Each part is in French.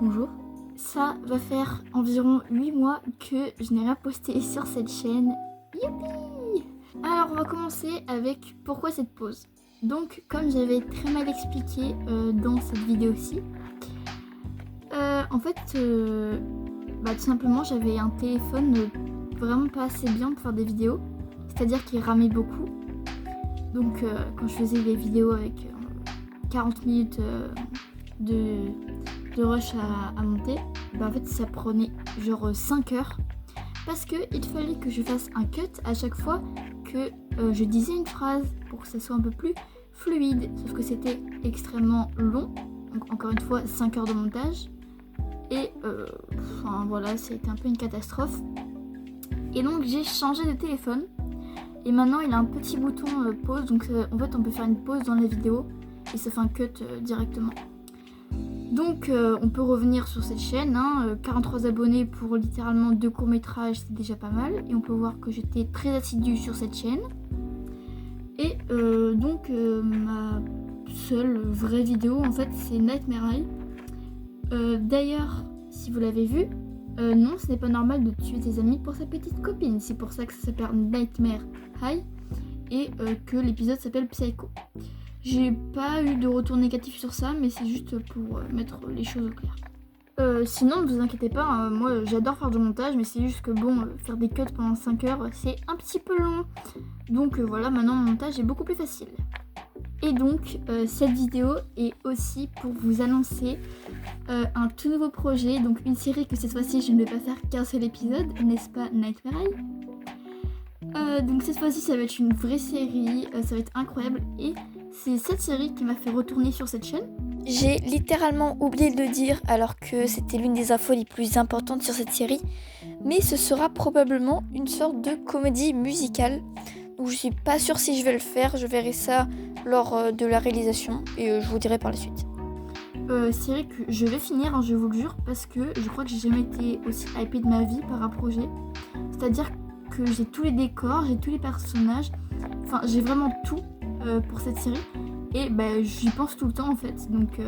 Bonjour. Ça va faire environ 8 mois que je n'ai rien posté sur cette chaîne. Youpi! Alors on va commencer avec pourquoi cette pause. Donc comme j'avais très mal expliqué dans cette vidéo-ci, tout simplement j'avais un téléphone vraiment pas assez bien pour faire des vidéos. C'est-à-dire qu'il ramait beaucoup. Donc quand je faisais des vidéos avec 40 minutes de rush à monter, en fait ça prenait genre 5 heures parce que il fallait que je fasse un cut à chaque fois que je disais une phrase pour que ça soit un peu plus fluide, sauf que c'était extrêmement long, donc encore une fois 5 heures de montage et ça a été un peu une catastrophe. Et donc j'ai changé de téléphone et maintenant il a un petit bouton pause, donc en fait on peut faire une pause dans la vidéo et ça fait un cut directement. Donc on peut revenir sur cette chaîne, 43 abonnés pour littéralement 2 courts-métrages, c'est déjà pas mal. Et on peut voir que j'étais très assidue sur cette chaîne. Et ma seule vraie vidéo en fait c'est Nightmare High. D'ailleurs, si vous l'avez vu, non, ce n'est pas normal de tuer tes amis pour sa petite copine. C'est pour ça que ça s'appelle Nightmare High et que l'épisode s'appelle Psycho. J'ai pas eu de retour négatif sur ça, mais c'est juste pour mettre les choses au clair. Sinon, ne vous inquiétez pas, moi j'adore faire du montage, mais c'est juste que faire des cuts pendant 5 heures, c'est un petit peu long. Donc voilà, maintenant mon montage est beaucoup plus facile. Et donc, cette vidéo est aussi pour vous annoncer un tout nouveau projet, donc une série que cette fois-ci je ne vais pas faire qu'un seul épisode, n'est-ce pas Nightmare High? Donc cette fois-ci ça va être une vraie série, ça va être incroyable et c'est cette série qui m'a fait retourner sur cette chaîne. J'ai littéralement oublié de le dire alors que c'était l'une des infos les plus importantes sur cette série, mais ce sera probablement une sorte de comédie musicale. Donc je suis pas sûre si je vais le faire, je verrai ça lors de la réalisation et je vous dirai par la suite. Série que je vais finir, je vous le jure, parce que je crois que j'ai jamais été aussi hypée de ma vie par un projet. C'est-à-dire que j'ai tous les décors, j'ai tous les personnages, enfin j'ai vraiment tout pour cette série et j'y pense tout le temps en fait. Donc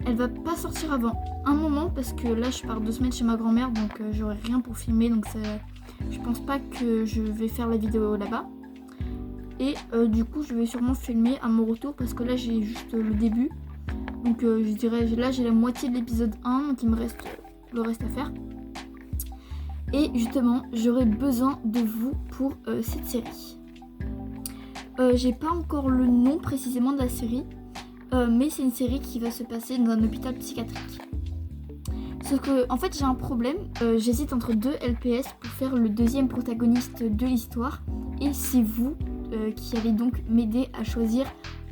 elle va pas sortir avant un moment parce que là je pars 2 semaines chez ma grand-mère, donc j'aurai rien pour filmer, donc je pense pas que je vais faire la vidéo là-bas. Et du coup je vais sûrement filmer à mon retour parce que là j'ai juste le début. Donc je dirais, là j'ai la moitié de l'épisode 1, donc il me reste le reste à faire. Et justement, j'aurai besoin de vous pour cette série. J'ai pas encore le nom précisément de la série, mais c'est une série qui va se passer dans un hôpital psychiatrique. Sauf que, en fait, j'ai un problème. J'hésite entre 2 LPS pour faire le deuxième protagoniste de l'histoire. Et c'est vous qui allez donc m'aider à choisir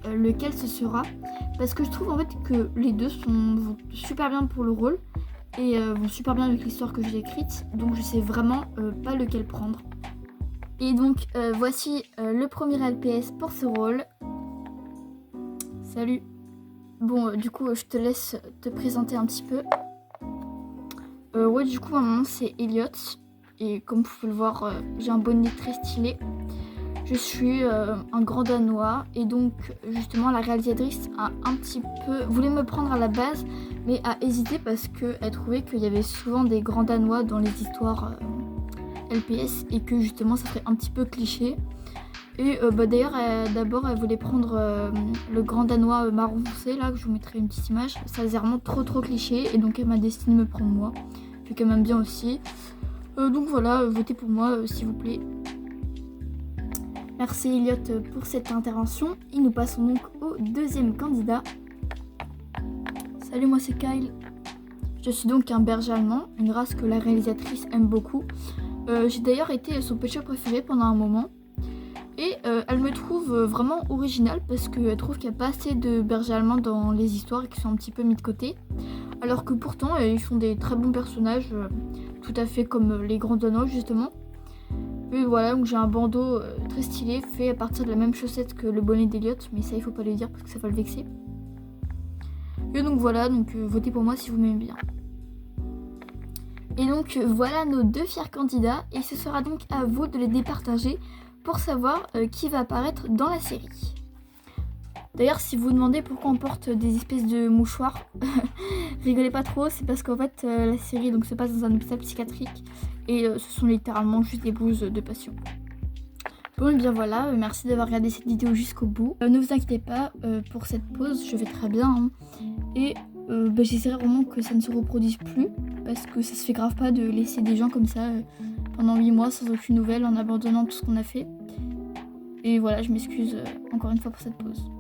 lequel ce sera. Parce que je trouve en fait que les deux vont super bien pour le rôle et vont super bien avec l'histoire que j'ai écrite. Donc je sais vraiment pas lequel prendre. Et donc voici le premier LPS pour ce rôle. Salut. Bon, du coup je te laisse te présenter un petit peu. Du coup mon nom c'est Elliot. Et comme vous pouvez le voir, j'ai un bonnet très stylé. Je suis un grand danois et donc justement la réalisatrice voulait me prendre à la base mais a hésité parce qu'elle trouvait qu'il y avait souvent des grands danois dans les histoires LPS et que justement ça ferait un petit peu cliché. Et d'ailleurs d'abord elle voulait prendre le grand danois marron foncé là, que je vous mettrai une petite image. Ça faisait vraiment trop cliché et donc elle m'a décidé de me prendre moi, vu qu'elle m'aime bien aussi. Donc voilà, votez pour moi s'il vous plaît. Merci Elliot pour cette intervention et nous passons donc au deuxième candidat. Salut, moi c'est Kyle. Je suis donc un berger allemand, une race que la réalisatrice aime beaucoup. J'ai d'ailleurs été son pet shop préféré pendant un moment. Et elle me trouve vraiment originale parce qu'elle trouve qu'il n'y a pas assez de bergers allemands dans les histoires et qu'ils sont un petit peu mis de côté. Alors que pourtant ils font des très bons personnages, tout à fait comme les grands danois justement. Et voilà, donc j'ai un bandeau très stylé fait à partir de la même chaussette que le bonnet d'Elliot, mais ça il faut pas le dire parce que ça va le vexer. Et donc voilà, votez pour moi si vous m'aimez bien. Et donc voilà nos 2 fiers candidats et ce sera donc à vous de les départager pour savoir qui va apparaître dans la série. D'ailleurs, si vous vous demandez pourquoi on porte des espèces de mouchoirs, rigolez pas trop, c'est parce qu'en fait la série donc, se passe dans un hôpital psychiatrique et ce sont littéralement juste des blouses de patients. Bon et bien voilà, merci d'avoir regardé cette vidéo jusqu'au bout. Ne vous inquiétez pas pour cette pause, je vais très bien. Hein. Et j'essaierai vraiment que ça ne se reproduise plus parce que ça se fait grave pas de laisser des gens comme ça pendant 8 mois sans aucune nouvelle en abandonnant tout ce qu'on a fait. Et voilà, je m'excuse encore une fois pour cette pause.